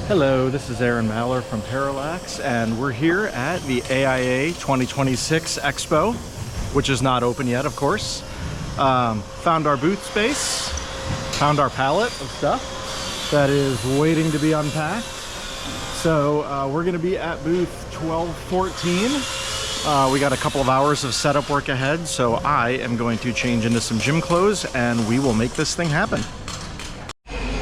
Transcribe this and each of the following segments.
Hello, this is Aaron Maller from Parallax, and we're here at the AIA26 Expo, which is not open yet, of course. Found our booth space, found our pallet of stuff that is waiting to be unpacked. So we're going to be at booth 1214. We got a couple of hours of setup work ahead, so I am going to change into some gym clothes and we will make this thing happen.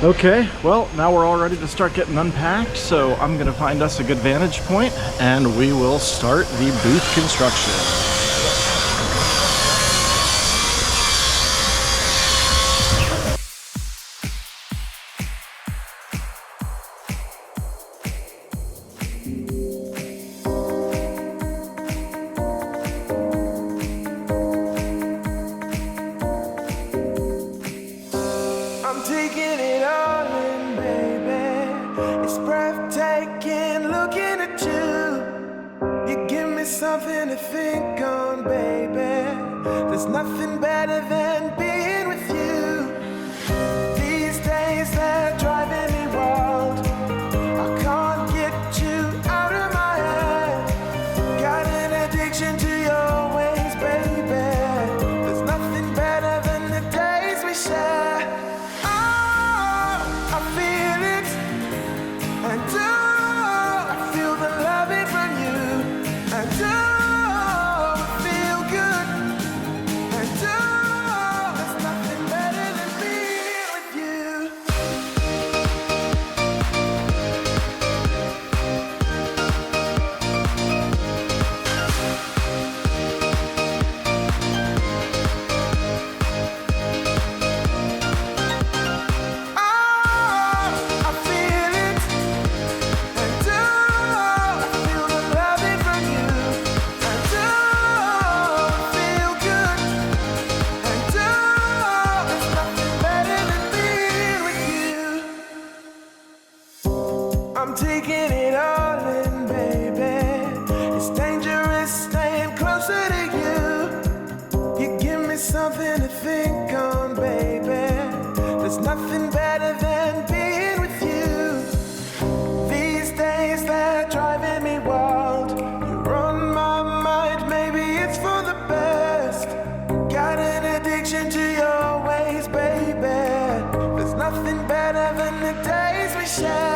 Okay, well, now we're all ready to start getting unpacked, so I'm gonna find us a good vantage point and we will start the booth construction. I'm taking it all in, baby. It's breathtaking looking at you. You give me something to think on, baby. There's nothing better than being with you. These days they're driving me wild. I can't get you out of my head. Got an addiction to your ways, baby. There's nothing better than the days we share. I'm taking it all in, baby. It's dangerous staying closer to you. You give me something to think on, baby. There's nothing better than being with you. These days they're driving me wild. You're on my mind, maybe it's for the best. Got an addiction to your ways, baby. There's nothing better than the days we share.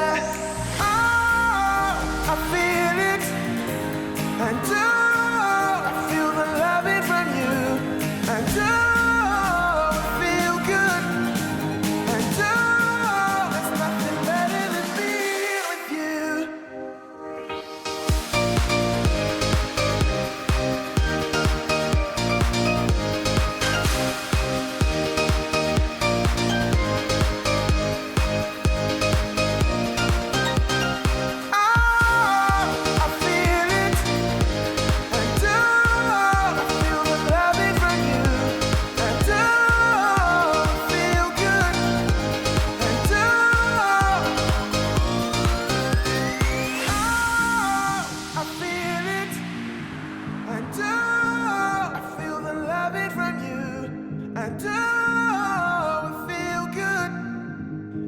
I feel it, and I feel the loving from you, and I feel good,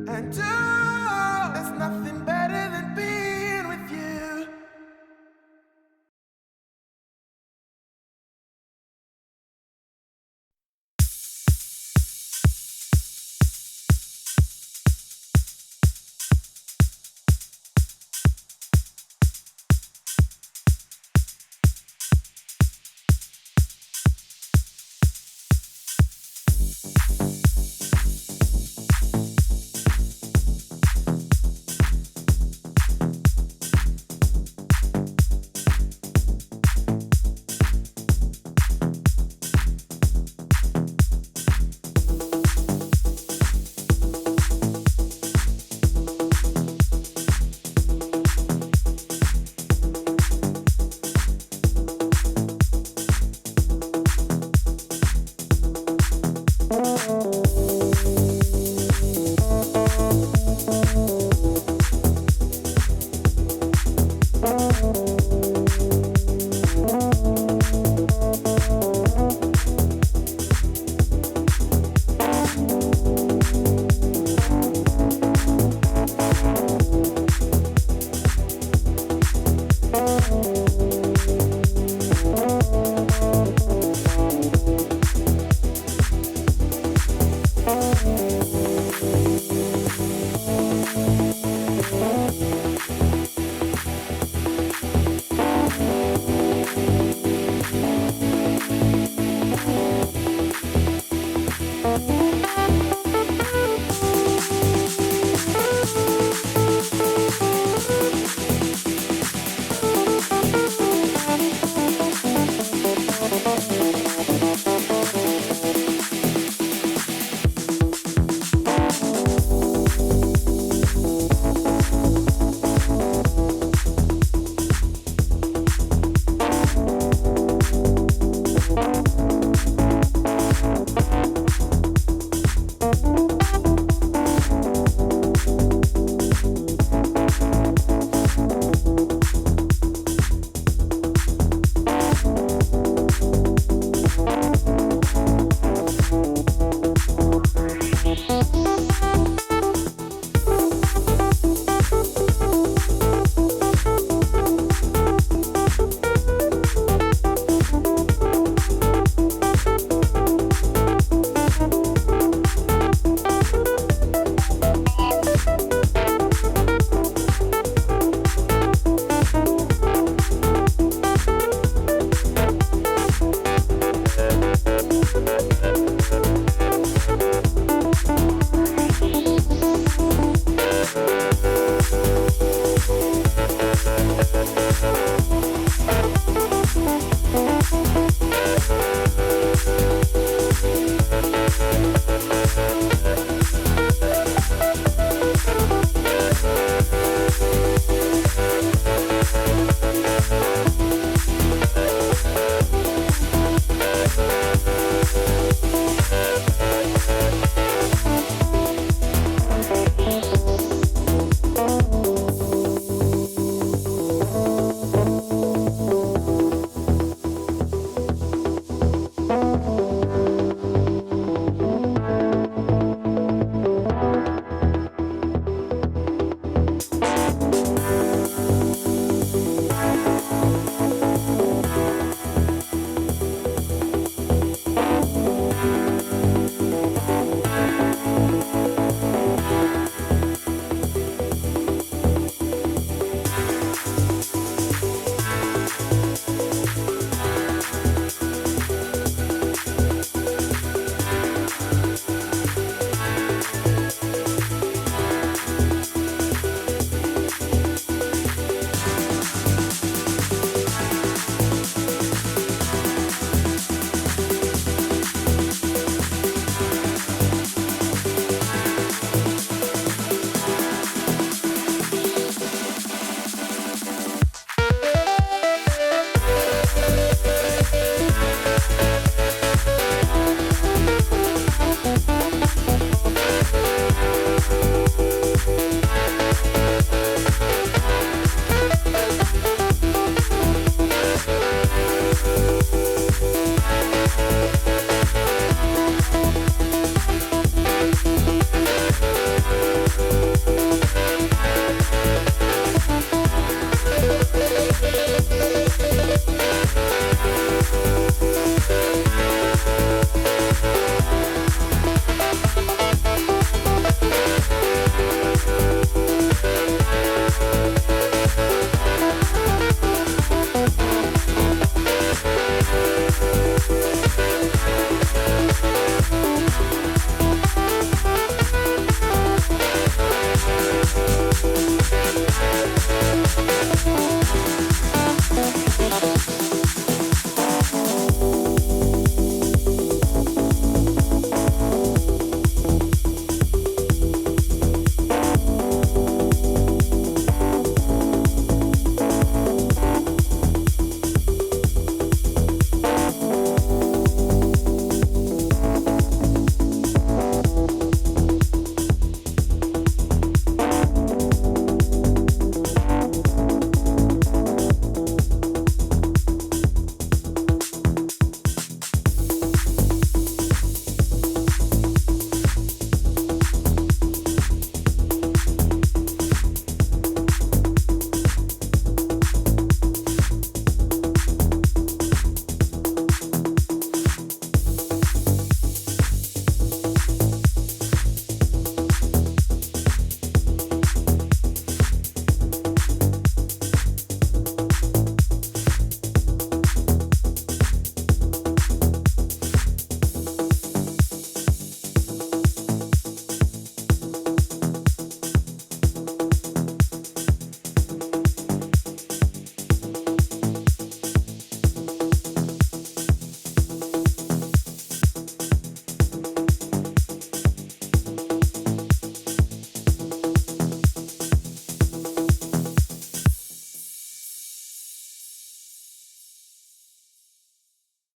and there's nothing better than being with you.